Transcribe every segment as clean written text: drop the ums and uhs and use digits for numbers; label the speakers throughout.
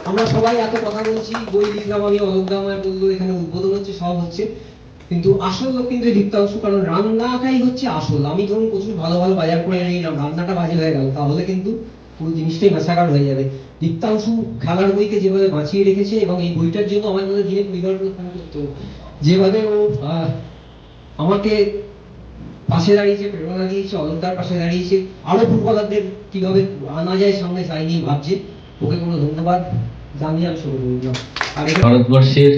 Speaker 1: আমরা সবাই এত কথা বলছি, বই লিখলাম আমি, অলোকদা আমায় বললো এখানে উদ্বোধন হচ্ছে, সব হচ্ছে, কিন্তু আসল লোক কিন্তু দীপ্তাংশু, কারণ রান্নাটাই হচ্ছে আসল। আমি ধরুন প্রচুর ভালো ভালো বাজার করে নিলাম, রান্নাটা বাজে হয়ে গেল, তাহলে কিন্তু পুরো জিনিসটাই মেসাকার হয়ে যাবে। দীপ্তাংশু খেলার বইকে যেভাবে বাঁচিয়ে রেখেছে, এবং এই বইটার জন্য আমার মনে হয় পরিবার করতো, যেভাবে ও আমাকে পাশে দাঁড়িয়েছে, প্রেরণা দিয়েছে, অলোকদার পাশে দাঁড়িয়েছে, আরো ফুটবলারদের কিভাবে আনা যায় সামনে তাই নিয়ে ভাবছে, ওকে কোনো ধন্যবাদ জানিয়ে আমি শুরু করলাম।
Speaker 2: ভারতবর্ষের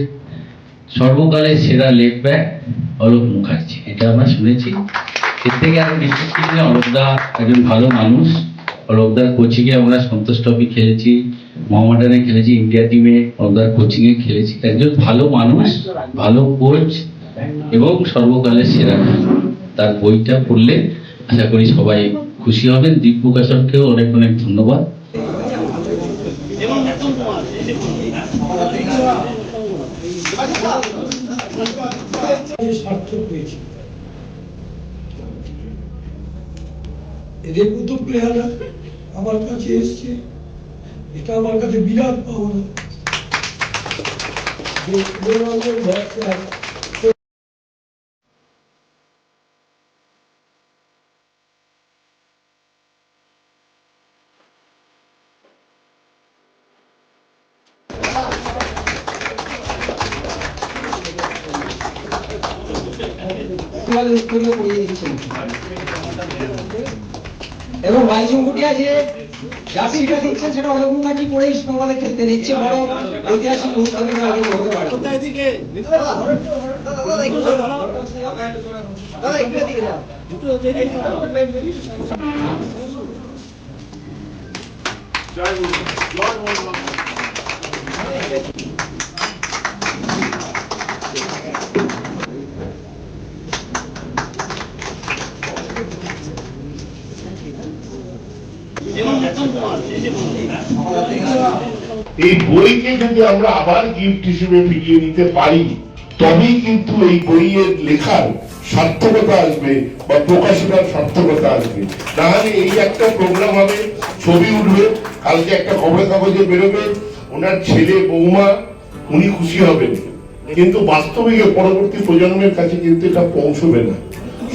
Speaker 2: সর্বকালের সেরা লেগ ব্যাক অলোক মুখার্জি, এটা আমরা শুনেছি। এর থেকে আরো বিশ্বাস করি অলোকদা একজন ভালো মানুষ। অলোকদার কোচিংয়ে আমরা সন্তোষ ট্রফি খেলেছি, মোহামেডানে খেলেছি, ইন্ডিয়া টিমে অলোকদার কোচিংয়ে খেলেছি। একজন ভালো মানুষ, ভালো কোচ এবং সর্বকালের সেরা। তার বইটা পড়লে আশা করি সবাই খুশি হবেন। দীপ প্রকাশককেও অনেক অনেক ধন্যবাদ।
Speaker 3: এদের মতো প্লেয়াররা আমার কাছে এসছে, এটা আমার কাছে বিরাট পাওনা।
Speaker 1: এবং বাইচুংকুটিয়া যে জার্সিটা দিচ্ছেন সেটা অলোক মুখার্জি পরেই সমালে খেলতে নিচ্ছে, বড় ঐতিহাসিক মুহূর্ত আগে বলতে পারে।
Speaker 4: এই বইকে যদি আমরা আবার গিফট হিসেবে ফিরিয়ে নিতে পারি, তবেই কিন্তু এই বইয়ের লেখার সার্থকতা আসবে বা প্রকাশনার সার্থকতা আসবে। নাহলে এই একটা প্রোগ্রাম হবে, ছবি উঠবে, কালকে একটা খবরের কাগজে বেরোবে, ওনার ছেলে বৌমা উনি খুশি হবেন, কিন্তু বাস্তবে পরবর্তী প্রজন্মের কাছে কিন্তু এটা পৌঁছবে না।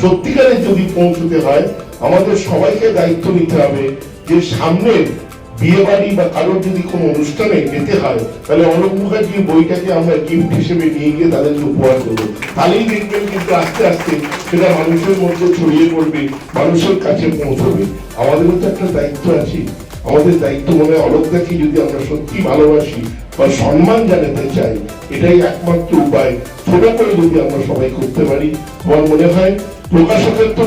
Speaker 4: সত্যিকারে যদি পৌঁছতে হয়, আমাদের সবাইকে দায়িত্ব নিতে হবে যে সামনের বিয়ে বাড়ি বা কারোর যদি কোনো অনুষ্ঠানে যেতে হয়, তাহলে অলোক মুখার্জির বইটাকে আমরা গিফট হিসেবে নিয়ে গিয়ে তাদেরকে উপহার দেবো। তাহলেই দেখবেন কিন্তু আস্তে আস্তে সেটা মানুষের মধ্যে ছড়িয়ে পড়বে, মানুষের কাছে পৌঁছবে। আমাদেরও তো একটা দায়িত্ব আছে। আমাদের দায়িত্ব মনে হয় অলোকদাকে যদি আমরা সত্যি ভালোবাসি বা সম্মান জানাতে চাই, এটাই একমাত্র উপায়। ছোট করে যদি আমরা সবাই করতে পারি, আমার মনে হয় প্রকাশকের তো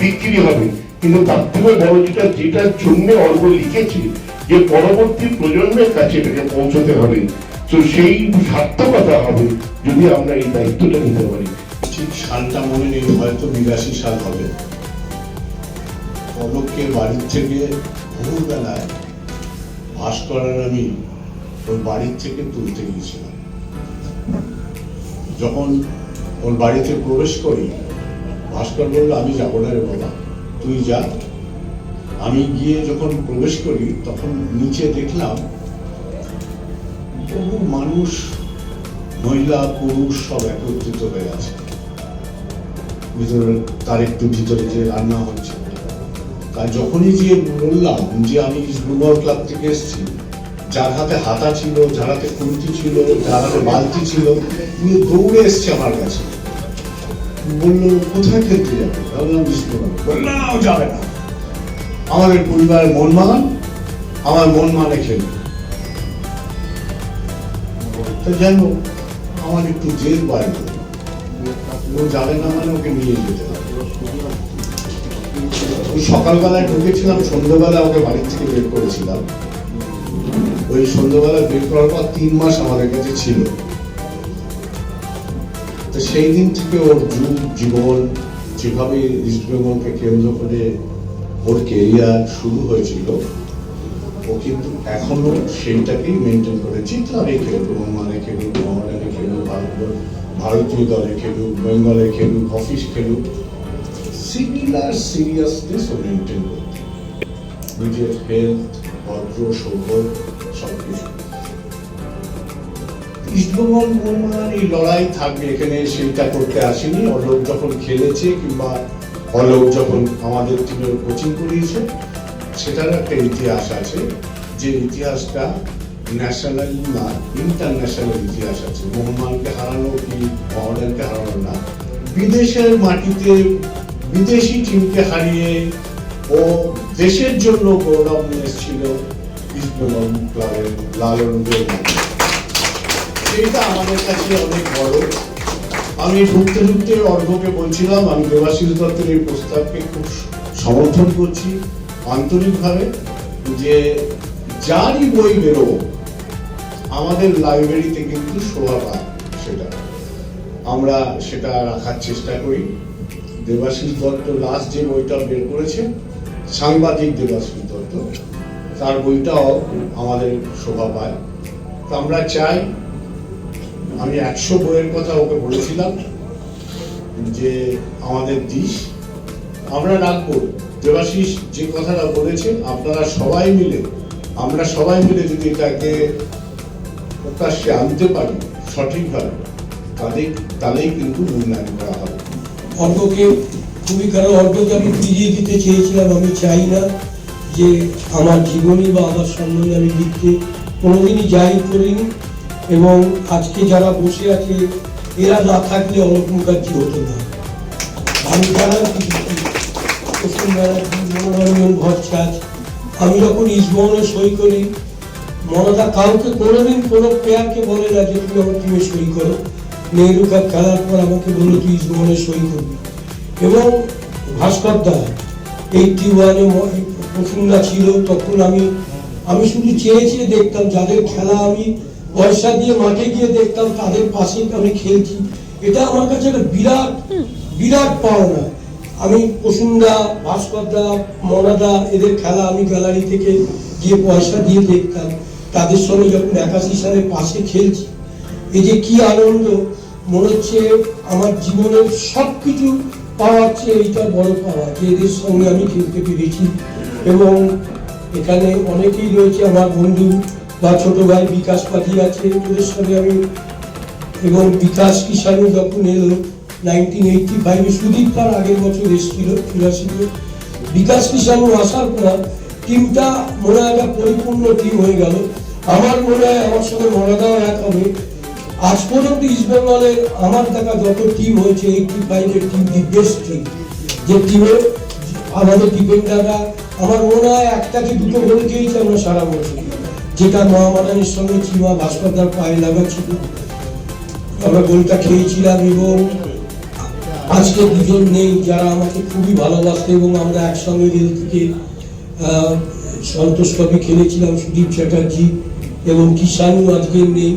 Speaker 4: বিক্রি হবে, কিন্তু তার থেকে বড় যেটার জন্য অর্ঘ লিখেছি, যে পরবর্তী প্রজন্মের কাছে এটাকে পৌঁছতে হবে, তো সেই সার্থকতা হবে যদি আমরা এই দায়িত্বটা নিতে পারি।
Speaker 5: ঠিক সালটা মনে নেই, হয়তো 82 সাল হবে। অলোককে বাড়ির থেকে ভোরবেলায় ভাস্কর আর আমি ওর বাড়ির থেকে তুলতে গিয়েছিলাম। যখন ওর বাড়িতে প্রবেশ করি, ভাস্কর বলল, আমি যাবো না রে বাবা, তুই যা। আমি গিয়ে যখন প্রবেশ করি, তখন নিচে দেখলাম বহু মানুষ, মহিলা পুরুষ সব একত্রিত হয়ে আছে। ভিতরে তার একটু ভিতরে যে রান্না হচ্ছে, তাই যখনই যে বললাম যে আমি ফুটবল ক্লাব থেকে এসেছি, যার হাতে হাতা ছিল, যার হাতে খুন্তি ছিল, যার হাতে বালতি ছিল, উনি দৌড়ে এসছে আমার কাছে। বললো, কোথায় খেলতে যাবে? বললাম, যাবে না, আমাদের পরিবারের মন মান, আমার মন মানে খেলবে। তো যাই হোক, আমার একটু জেদ বাইরে, ও যাবে না মানে ওকে নিয়ে যেতে হবে। সকালবেলায় ঢুকেছিলাম, সন্ধ্যাবেলা ওকে বাড়ির থেকে বের করেছিলাম। ওই সন্ধ্যাবেলা বের করার পর 3 মাস আমাদের কাছে ছিল। তো সেই দিন থেকে ওর জীবন যেভাবে ইস্ট বেঙ্গলকে কেন্দ্র করে ওর কেরিয়ার শুরু হয়েছিল, ও কিন্তু এখনো সেইটাকেই মেনটেন করেছি। ক্লাবে খেলুক, মানে খেলুক, মোহামেডানে খেলুক, ভারতীয় দলে খেলুক, বেঙ্গলে খেলুক, অফিস খেলুক, সিমিলার সিরিয়াসনেস ও মেনটেন করতে, নিজের হেলথ, ভদ্র, সভ্য সবকিছু। ইস্টবেঙ্গল মোহনবাগান এই লড়াই থাকবে এখানে সেটা করতে আসেনি। অলোক যখন খেলেছে কিংবা অলোক যখন আমাদের টিমের কোচিং করিয়েছে, সেটার একটা ইতিহাস আছে, যে ইতিহাসটা ন্যাশনাল না ইন্টারন্যাশনাল ইতিহাস আছে। মোহনবাগানকে হারানো কি মোহামেডানকে হারানো না, বিদেশের মাটিতে বিদেশি টিমকে হারিয়ে ও দেশের জন্য গৌরব নিয়ে এসেছিল ইস্টবেঙ্গল ক্লাবের লাল রঙের মাঠে। সেটা আমাদের কাছে অনেক বড়। আমি ঢুকতে ঢুকতে অর্ঘ্যকে বলছিলাম, আমি দেবাশিস দত্তের এই প্রস্তাবকে খুব সমর্থন করছি আন্তরিকভাবে, যে যারই বই বেরো আমাদের লাইব্রেরিতে কিন্তু শোভা পায়, সেটা আমরা সেটা রাখার চেষ্টা করি। দেবাশিস দত্ত লাস্ট যে বইটা বের করেছে, সাংবাদিক দেবাশিস দত্ত, তার বইটাও আমাদের শোভা পায়। তো আমরা চাই, আমি 100 বইয়ের কথা ওকে বলেছিলাম যে আমাদের দিস আমরা রাখবো। দেবাশিস যে কথাটা বলেছে, আপনারা সবাই মিলে, আমরা সবাই মিলে যদি এটাকে প্রকাশ্যে আনতে পারি সঠিকভাবে, তাহলেই কিন্তু মূল্যায়ন করা হবে।
Speaker 3: অর্ঘ্যকে খুবই, কারণ অর্ঘ্যকে আমি ফিরিয়ে দিতে চেয়েছিলাম। আমি চাই না যে আমার জীবনী বা আমার সম্বন্ধে আমি লিখতে কোনোদিনই যাই করিনি, এবং আজকে যারা বসে আছে এরা না থাকলে অলোক মুখার্জি হতো না। আমি যারা কুসুম ব্যানার্জি, মনোরঞ্জন ভট্টাচার্য, আমি যখন ইস্টবেঙ্গলে সই করি, মনদা কাউকে কোনোদিন কোনো প্লেয়ারকে বলে না যে তুমি আমার টিমে সই করো। নেহরু কাপ খেলার পর আমাকে বললো তুই ইস্টবেঙ্গলে সই করবি। এবং ভাস্কর দা 81-এ প্রসুন্দা ছিল, তখন আমি শুধু চেয়েছি দেখতাম যাদের খেলা আমি পয়সা দিয়ে মাঠে গিয়ে দেখতাম, তাদের পাশে আমি খেলছি। এটা আমার কাছে একটা বিরাট বিরাট পাওনা। আমি প্রসুন্দা, ভাস্কর দা, মনাদা এদের খেলা আমি গ্যালারি থেকে গিয়ে পয়সা দিয়ে দেখতাম, তাদের সঙ্গে যখন 81 সালে পাশে খেলছি, এই যে কি আনন্দ, মনে হচ্ছে আমার জীবনের সবকিছু পাওয়ার চেয়ে এইটা বড় পাওয়া, যে এদের সঙ্গে আমি খেলতে পেরেছি। এবং এখানে অনেকেই রয়েছে আমার বন্ধু বা ছোট ভাই বিকাশ পাঠি আছে, ওদের সঙ্গে আমি, এবং বিকাশ কিষাণু যখন এলো 1985-এ, সুদীপ তার আগের বছর এসেছিল 83-তে, বিকাশ কিষাণু আসার পর টিমটা মনে হয় একটা পরিপূর্ণ টিম হয়ে গেল। আমার মনে হয় আমার সঙ্গে মনাদাও এক হবে। আজ পর্যন্ত ইস্টবেঙ্গলের আমার দেখা যত টিম হয়েছে, 85-এর টিম দি বেস্ট টিম, যে টিমে আমাদের ডিফেন্ডাররা আমার মনে হয় 1-2 গোল খেয়েছি আমরা সারা বছর, যেটা মোহামেডানের সঙ্গে চিমা ভাস্করদার পায়ে লাগা ছিল, আমরা গোলটা খেয়েছিলাম। এবং আজকে দুজন নেই যারা আমাকে খুবই ভালোবাসত, এবং আমরা একসঙ্গে রেল থেকে সন্তোষ ট্রফি খেলেছিলাম, সুদীপ চ্যাটার্জি এবং কিষাণু আজকে নেই।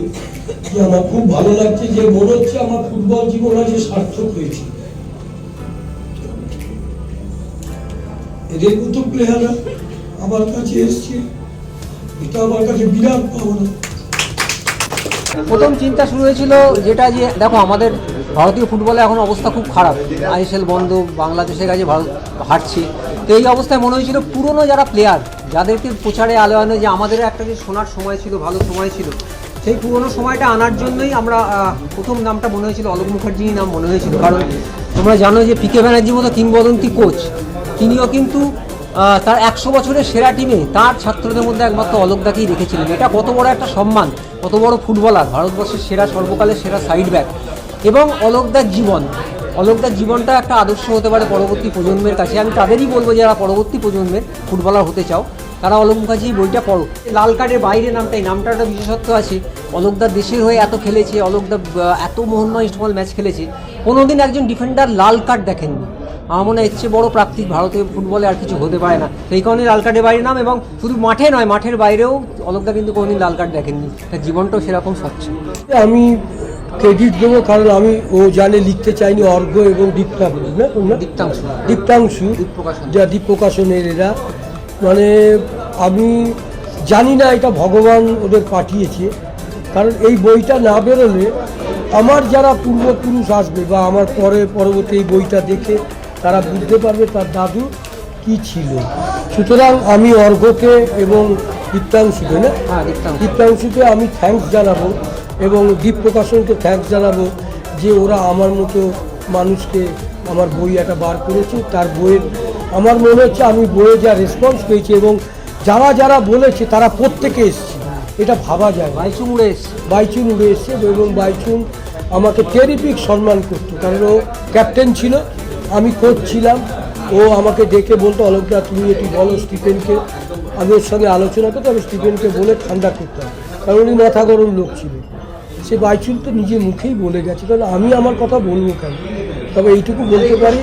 Speaker 3: আমার খুব ভালো লাগছে, যে মনে হচ্ছে আমার ফুটবল জীবন আজকে সার্থক হয়েছে। এদের মতো প্লেয়াররা আমার কাছে এসছে, এটা আমার কাছে বিরাট পাওনা।
Speaker 1: প্রথম চিন্তা শুরু হয়েছিল যেটা, যে দেখো আমাদের ভারতীয় ফুটবলে এখন অবস্থা খুব খারাপ, ISL বন্ধ, বাংলাদেশের কাছে ভারত হারছে। তো এই অবস্থায় মনে হয়েছিল পুরনো যারা প্লেয়ার, যাদেরকে প্রচারে আলো আনে, যে আমাদের একটা যে সোনার সময় ছিল, ভালো সময় ছিল, সেই পুরনো সময়টা আনার জন্যই আমরা প্রথম নামটা মনে হয়েছিল অলোক মুখার্জির নাম মনে হয়েছিল। কারণ তোমরা জানো যে PK ব্যানার্জির মতো কিংবদন্তি কোচ, তিনিও কিন্তু তার 100 বছরের সেরা টিমে তার ছাত্রদের মধ্যে একমাত্র অলোকদাকেই রেখেছিলেন। এটা কত বড় একটা সম্মান, কত বড় ফুটবলার, ভারতবর্ষের সেরা, সর্বকালের সেরা সাইড ব্যাক। এবং অলোকদার জীবনটা একটা আদর্শ হতে পারে পরবর্তী প্রজন্মের কাছে। আমি তাদেরই বলবো, যারা পরবর্তী প্রজন্মের ফুটবলার হতে চাও, তারা অলোক মুখার্জি বইটা পড়ো। লাল কার্ডের বাইরে নামটা, এই নামটার একটা বিশেষত্ব আছে। অলোকদার দেশের হয়ে এত খেলেছে, অলোকদা এত মোহনবাগান ইস্টবেঙ্গল ম্যাচ খেলেছে, কোনোদিন একজন ডিফেন্ডার লাল কার্ড দেখেননি। আমার মনে হয় এর চেয়ে বড় প্রাপ্তি ভারতীয় ফুটবলে আর কিছু হতে পারে না। সেই কারণে লাল কার্ডের বাইরে নাম, এবং শুধু মাঠে নয়, মাঠের বাইরেও অলোকদা কিন্তু কোনোদিন লাল কার্ড দেখেননি, তার জীবনটাও সেরকম স্বচ্ছ।
Speaker 3: আমি ক্রেডিট দেবো, কারণ ও জানে লিখতে চাইনি অর্ঘ্য এবং দীপ্তাংশু যা দীপ প্রকাশনের এরা, মানে আমি জানি না এটা ভগবান ওদের পাঠিয়েছে। কারণ এই বইটা না বেরোলে আমার যারা পূর্বপুরুষ আসবে বা আমার পরবর্তী এই বইটা দেখে তারা বুঝতে পারবে তার দাদু কি ছিল। সুতরাং আমি অর্ঘ্যকে এবং দীপ্তাংশুকে না
Speaker 1: হ্যাঁ,
Speaker 3: দীপ্তাংশুকে আমি থ্যাঙ্কস জানাবো এবং দীপ প্রকাশনকে থ্যাঙ্কস জানাবো যে ওরা আমার মতো মানুষকে আমার বই একটা বার করেছে। তার বইয়ের আমার মনে হচ্ছে আমি বইয়ে যা রেসপন্স পেয়েছি এবং যারা যারা বলেছে তারা প্রত্যেকে এসছে, এটা ভাবা যায়।
Speaker 1: বাইচুং উড়ে এসছে।
Speaker 3: বাইচুন উড়ে এসছে এবং বাইচুন আমাকে টেরিফিক সম্মান করতো, কারণ ও ক্যাপ্টেন ছিল, আমি কোচ ছিলাম। ও আমাকে ডেকে বলতো অলোকদা তুমি একটু বলো স্টিফেনকে, আমি ওর সঙ্গে আলোচনা করতো, আমি স্টিফেনকে বলে ঠান্ডা করতাম, কারণ উনি মাথা গরম লোক ছিল। সে বাইচুন তো নিজে মুখেই বলে গেছে, তাহলে আমি আমার কথা বলবো কেন। তবে এইটুকু বলতে পারি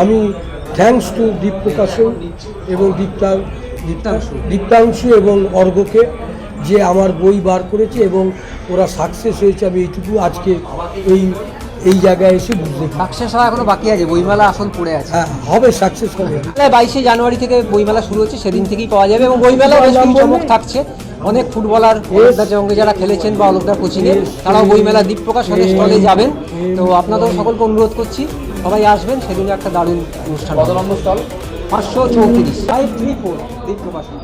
Speaker 3: আমি থ্যাঙ্কস টু দীপ প্রকাশন এবং দীপ্তাংশু এবং অর্ঘকে যে আমার বই বার করেছে এবং ওরা সাকসেস হয়েছে। আমি এইটুকু আজকে এই জায়গায় এসে বুঝতে পারি।
Speaker 1: সাকসেস হওয়া এখনো বাকি আছে, বইমেলা আসল পড়ে আছে।
Speaker 3: হ্যাঁ, হবে, সাকসেস হবে।
Speaker 1: 22শে জানুয়ারি থেকে বইমেলা শুরু হচ্ছে, সেদিন থেকেই পাওয়া যাবে এবং বইমেলা বেশ কিছু চমক থাকছে। অনেক ফুটবলার অলোকদার সঙ্গে যারা খেলেছেন বা অলোকদার কোচিংয়ে তারাও বইমেলা দীপ প্রকাশনের স্টলে যাবেন। তো আপনাদের সকলকে অনুরোধ করছি সবাই আসবেন, সেদিনে একটা দারুণ অনুষ্ঠান। কত নম্বর স্টল? 534 534 দীপ প্রকাশন।